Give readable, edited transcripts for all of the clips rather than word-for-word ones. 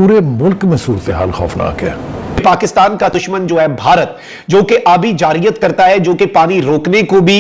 पूरे मुल्क में सूरत हाल खौफनाक है। पाकिस्तान का दुश्मन जो है भारत, जो कि आबी जारियत करता है, जो कि पानी रोकने को भी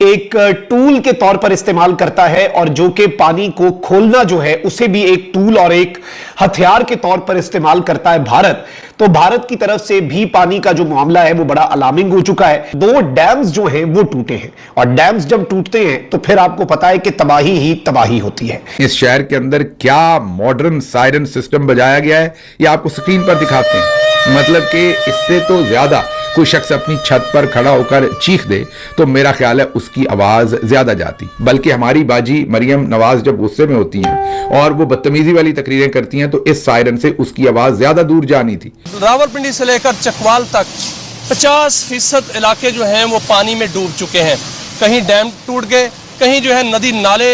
एक टूल के तौर पर इस्तेमाल करता है, और जो कि पानी को खोलना जो है उसे भी एक टूल और एक हथियार के तौर पर इस्तेमाल करता है भारत। तो भारत की तरफ से भी पानी का जो मामला है वो बड़ा अलार्मिंग हो चुका है। 2 डैम्स जो हैं वो टूटे हैं, और डैम्स जब टूटते हैं तो फिर आपको पता है कि तबाही ही तबाही होती है। इस शहर के अंदर क्या मॉडर्न सायरन सिस्टम बजाया गया है ये आपको स्क्रीन पर दिखाते हैं। मतलब कि इससे तो ज्यादा कोई शख्स अपनी छत पर खड़ा होकर चीख दे तो मेरा ख्याल है उसकी आवाज ज्यादा जाती। बल्कि हमारी बाजी मरियम नवाज जब गुस्से में होती हैं और वो बदतमीजी वाली तकरीरें करती हैं तो इस सायरन से उसकी आवाज ज्यादा दूर जानी थी। रावलपिंडी से लेकर चकवाल तक 50% इलाके जो हैं वो पानी में डूब चुके हैं। कहीं डैम टूट गए, कहीं जो है नदी नाले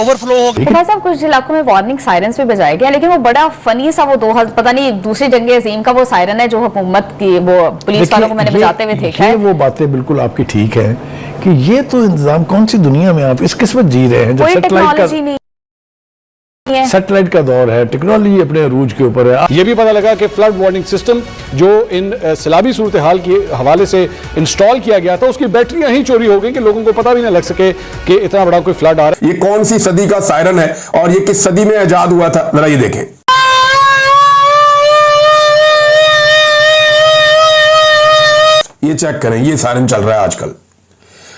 ओवरफ्लो हो गए। भाई साहब कुछ इलाकों में वार्निंग सायरन्स भी बजाए गए, लेकिन वो बड़ा फनी सा वो पता नहीं दूसरी जंग अजीम का वो सायरन है जो हुकूमत की वो पुलिस वालों को मैंने बजाते हुए देखा है। वो बातें बिल्कुल आपकी ठीक है कि ये तो इंतजाम कौन सी दुनिया में आप इस किस्मत जी रहे हैं जब सैटेलाइट का दौर है, टेक्नोलॉजी अपने अरूज के ऊपर है। ये भी पता लगा कि फ्लड वार्निंग सिस्टम जो इन सैलाबी सूरत हाल के हवाले से इंस्टॉल किया गया था उसकी बैटरियां ही चोरी हो गई कि लोगों को पता भी ना लग सके कि इतना बड़ा कोई फ्लड आ रहा है। ये कौन सी सदी का सायरन है और ये किस सदी में इजाद हुआ था, जरा ये देखें। ये चेक करें, ये सायरन चल रहा है आजकल।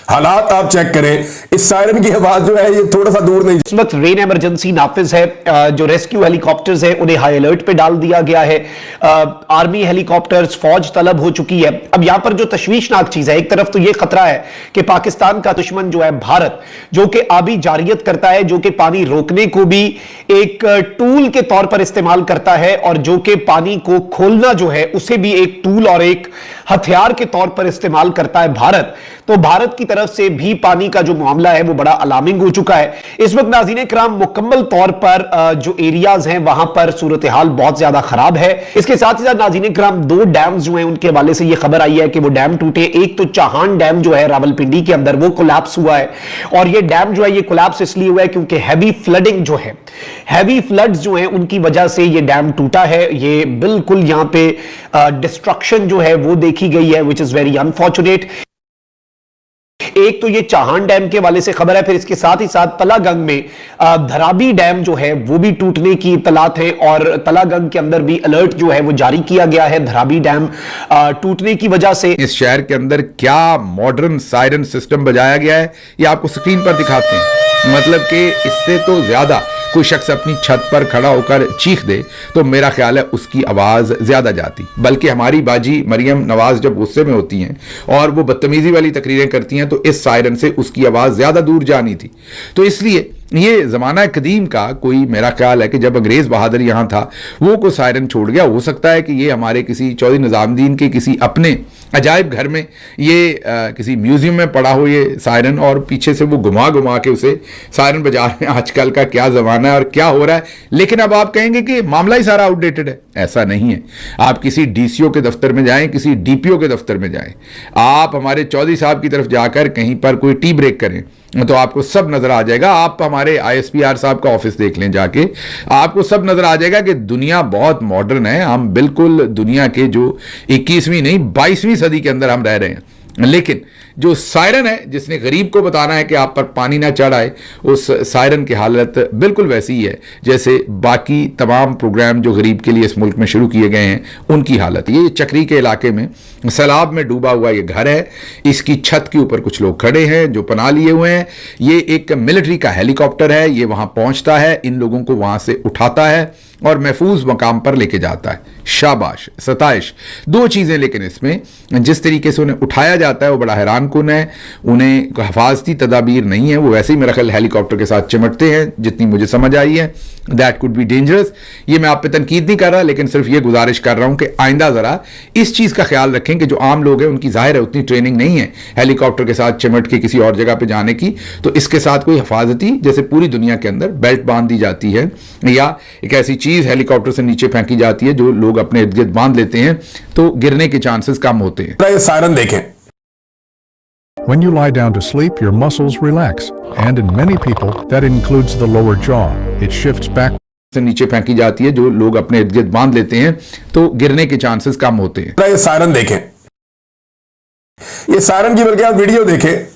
हालात आप चेक करें, इस सायरन की आवाज जो है ये थोड़ा सा दूर नहीं। इस वक्त रेन इमरजेंसी नाफिज है, जो रेस्क्यू हेलीकॉप्टर्स हैं उन्हें हाई अलर्ट पे डाल दिया गया है। आर्मी हेलीकॉप्टर्स फौज तलब हो चुकी है। अब यहां पर जो तशवीशनाक चीज है, एक तरफ तो यह खतरा है कि पाकिस्तान का दुश्मन जो है भारत, जो कि आबी जारियत करता है, जो कि पानी रोकने को भी एक टूल के तौर पर इस्तेमाल करता है, और जो कि पानी को खोलना जो है उसे भी एक टूल और एक हथियार के तौर पर इस्तेमाल करता है भारत। तो भारत की तरफ से भी पानी का जो मामला है वो बड़ा अलार्मिंग हो चुका है। इस वक्त नाज़रीन इकराम मुकम्मल तौर पर जो एरियाज हैं वहां पर सूरत हाल बहुत ज्यादा खराब है। इसके साथ ही साथ नाज़रीन इकराम 2 डैम्स जो हैं उनके हवाले से ये खबर आई है कि वो डैम टूटे। एक तो चाहान डैम जो है रावलपिंडी के अंदर वो कोलैप्स हुआ है, और ये डैम जो है ये कोलैप्स इसलिए हुआ है क्योंकि हैवी फ्लडिंग जो है, हैवी फ्लड्स जो हैं उनकी वजह से ये डैम टूटा है। ये बिल्कुल यहां पे डिस्ट्रक्शन जो है वो देखी गई है, विच इज वेरी अनफॉर्चुनेट। एक तो ये चाहान डैम के वाले से खबर है, फिर इसके साथ ही साथ तलागंग में धराबी डैम जो है वो भी टूटने की इत्तलात है, और तलागंग के अंदर भी अलर्ट जो है वो जारी किया गया है धराबी डैम टूटने की वजह से। इस शहर के अंदर क्या मॉडर्न सायरन सिस्टम बजाया गया है ये आपको स्क्रीन पर दिखाते हैं। मतलब कि इससे तो ज्यादा कोई शख्स अपनी छत पर खड़ा होकर चीख दे तो मेरा ख्याल है उसकी आवाज ज्यादा जाती। बल्कि हमारी बाजी मरियम नवाज जब गुस्से में होती हैं और वो बदतमीजी वाली तकरीरें करती हैं तो इस सायरन से उसकी आवाज ज्यादा दूर जानी थी। तो इसलिए ये जमाना कदीम का कोई मेरा ख्याल है कि जब अंग्रेज बहादुर यहां था वो को सायरन छोड़ गया। हो सकता है कि ये हमारे किसी चौधरी निजामुद्दीन के किसी अपने अजायब घर में ये किसी म्यूजियम में पड़ा हो ये सायरन, और पीछे से वो घुमा घुमा के उसे सायरन बजा रहे हैं। आजकल का क्या जमाना है और क्या हो रहा है। लेकिन अब आप कहेंगे कि मामला ही सारा आउटडेटेड है, ऐसा नहीं है। आप किसी डीसीओ के दफ्तर में जाएं, किसी डीपीओ के दफ्तर में जाएं, आप हमारे चौधरी साहब की तरफ जाकर कहीं पर कोई टी ब्रेक करें तो आपको सब नजर आ जाएगा। आप हमारे आईएसपीआर साहब का ऑफिस देख लें जाके, आपको सब नजर आ जाएगा कि दुनिया बहुत मॉडर्न है। हम बिल्कुल दुनिया के जो 21वीं नहीं 22वीं सदी के अंदर हम रह रहे हैं। लेकिन जो सायरन है जिसने गरीब को बताना है कि आप पर पानी ना चढ़ आए, उस सायरन की हालत बिल्कुल वैसी ही है जैसे बाकी तमाम प्रोग्राम जो गरीब के लिए इस मुल्क में शुरू किए गए हैं उनकी हालत। ये चक्री के इलाके में सैलाब में डूबा हुआ ये घर है, इसकी छत के ऊपर कुछ लोग खड़े हैं जो पनाह लिए हुए हैं। ये एक मिलिट्री का हेलीकॉप्टर है, ये वहां पहुंचता है, इन लोगों को वहां से उठाता है और महफूज मकाम पर लेके जाता है। शाबाश, सताइश, 2 चीजें। लेकिन इसमें जिस तरीके से उन्हें उठाया जाता है वो बड़ा हैरान कुन है। उन्हें हिफाजती तदाबीर नहीं है, वो वैसे ही मेरा ख्याल हेलीकॉप्टर के साथ चिमटते हैं जितनी मुझे समझ आई है। That could be dangerous. ये मैं आप पे तनकीद नहीं कर रहा, लेकिन सिर्फ ये गुजारिश कर रहा हूं कि आइंदा जरा इस चीज का ख्याल रखें कि जो आम लोग हैं उनकी जाहिर है उतनी ट्रेनिंग नहीं है हेलीकॉप्टर के साथ चिमट के किसी और जगह पे जाने की। तो इसके साथ कोई हिफाजती, जैसे पूरी दुनिया के अंदर बेल्ट बांध दी जाती है या एक ऐसी चीज हेलीकॉप्टर से नीचे फेंकी जाती है जो लोग अपने इर्द गिर्द बांध लेते हैं तो गिरने के चांसेस कम होते हैं। सायरन देखें। When you lie down to sleep, your muscles relax, and in many people, that includes the lower jaw. It shifts back. से नीचे फेंकी जाती है, जो लोग अपने इर्द गिर्द बांध लेते हैं तो गिरने के चांसेस कम होते हैं। ये सायरन देखें, ये सायरन की बल्कि आप वीडियो देखें,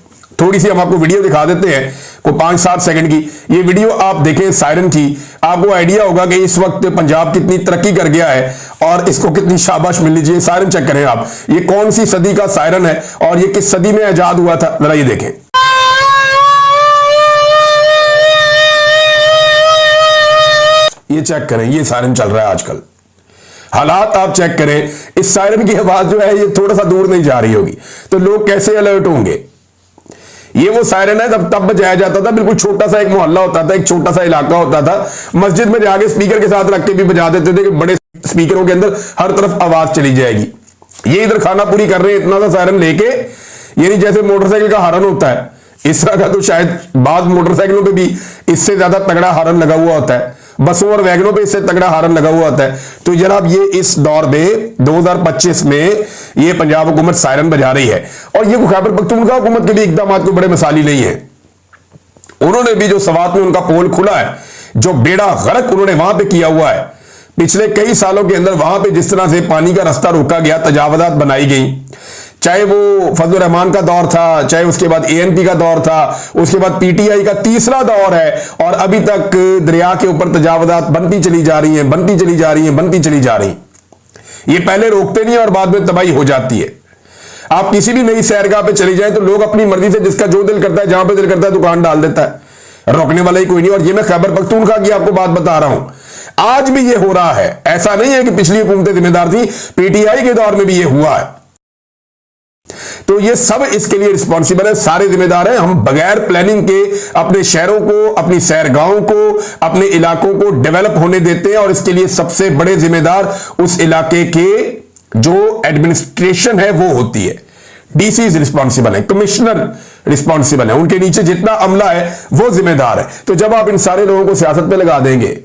थोड़ी सी हम आपको वीडियो दिखा देते हैं, को 5-7 सेकंड की ये वीडियो आप देखें सायरन की, आपको आइडिया होगा कि इस वक्त पंजाब कितनी तरक्की कर गया है और इसको कितनी शाबाश मिलनी चाहिए। सायरन चेक करें आप, ये कौन सी सदी का सायरन है और ये किस सदी में आजाद हुआ था, जरा ये देखें। ये चेक करें, ये सायरन चल रहा है आजकल। हालात आप चेक करें, इस सायरन की आवाज जो है ये थोड़ा सा दूर नहीं जा रही होगी तो लोग कैसे अलर्ट होंगे। ये वो सायरन है तब बजाया जाता था, बिल्कुल छोटा सा एक मोहल्ला होता था, एक छोटा सा इलाका होता था, मस्जिद में जाके स्पीकर के साथ रख के भी बजा देते थे कि बड़े स्पीकरों के अंदर हर तरफ आवाज चली जाएगी। ये इधर खाना पूरी कर रहे हैं इतना सा सायरन लेके, यानी जैसे मोटरसाइकिल का हॉर्न होता है इस तरह का, तो शायद बाद मोटरसाइकिलों पे भी इससे ज्यादा तगड़ा हॉर्न लगा हुआ होता है, बसों और वैगनों पे इससे तगड़ा हॉर्न लगा हुआ होता है। तो जनाब ये इस दौर में 2025 में ये पंजाब हुकूमत सायरन बजा रही है और ये खैबर पख्तूनख्वा हुकूमत के भी इकदाम को बड़े मिसाली नहीं है। उन्होंने भी जो सवात में उनका पोल खुला है, जो बेड़ा गर्क उन्होंने वहां पे किया हुआ है, पिछले कई सालों के अंदर वहां पे जिस तरह से पानी का रास्ता रोका गया, तजावजात बनाई गई, चाहे वो फजल रहमान का दौर था, चाहे उसके बाद ANP का दौर था, उसके बाद PTI का तीसरा दौर है और अभी तक दरिया के ऊपर तजावजात बनती चली जा रही हैं, बनती चली जा रही हैं, बनती चली जा रही। ये पहले रोकते नहीं और बाद में तबाही हो जाती है। आप किसी भी नई सैरगाह पे चली जाए तो लोग अपनी मर्जी से जिसका जो दिल करता है, जहां पे दिल करता है दुकान डाल देता है, रोकने वाला ही कोई नहीं। और ये मैं खैबर पख्तूनख्वा की आपको बात बता रहा हूं, आज भी ये हो रहा है। ऐसा नहीं है कि पिछली हुकूमतें जिम्मेदार थी, PTI के दौर में भी ये हुआ है। तो ये सब इसके लिए रिस्पॉन्सिबल है, सारे जिम्मेदार हैं। हम बगैर प्लानिंग के अपने शहरों को, अपनी सैरगाहों को, अपने इलाकों को डेवलप होने देते हैं और इसके लिए सबसे बड़े जिम्मेदार उस इलाके के जो एडमिनिस्ट्रेशन है वो होती है। DC रिस्पॉन्सिबल है, कमिश्नर रिस्पॉन्सिबल है, उनके नीचे जितना अमला है वो जिम्मेदार है। तो जब आप इन सारे लोगों को सियासत पे लगा देंगे,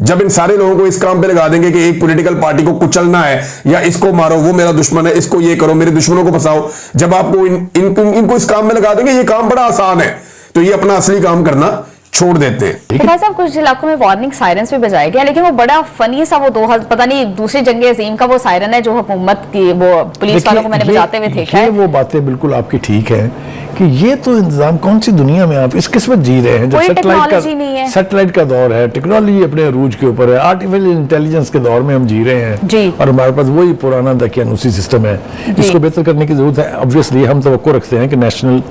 जब इन सारे लोगों को इस काम पे लगा देंगे कि एक पॉलिटिकल पार्टी को कुचलना है या इसको मारो, वो मेरा दुश्मन है, इसको ये करो, मेरे दुश्मनों को फंसाओ, जब आपको इनको इस काम में लगा देंगे, ये काम बड़ा आसान है, तो ये अपना असली काम करना छोड़ देते हैं। भाई साहब कुछ इलाकों में वार्निंग सायरन्स भी बजाया गया, लेकिन वो बड़ा फनी सा वो 2000 पता नहीं दूसरी जंगे अजीम का वो सायरन है जो हुकूमत की वो पुलिस वालों को मैंने बजाते हुए देखा है। वो बातें बिल्कुल आपकी ठीक है कि ये तो इंतजाम कौन सी दुनिया में आप इस किस्मत जी रहे हैं, जब सैटेलाइट का दौर है, टेक्नोलॉजी अपने अरूज के ऊपर है, आर्टिफिशियल इंटेलिजेंस के दौर में हम जी रहे हैं जी। और हमारे पास वही पुराना दकियानूसी सिस्टम है। इसको बेहतर करने की जरूरत है। ऑब्वियसली हम तवक्को रखते हैं कि नेशनल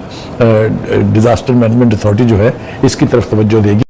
डिजास्टर मैनेजमेंट अथॉरिटी जो है इसकी तरफ तवज्जो देगी।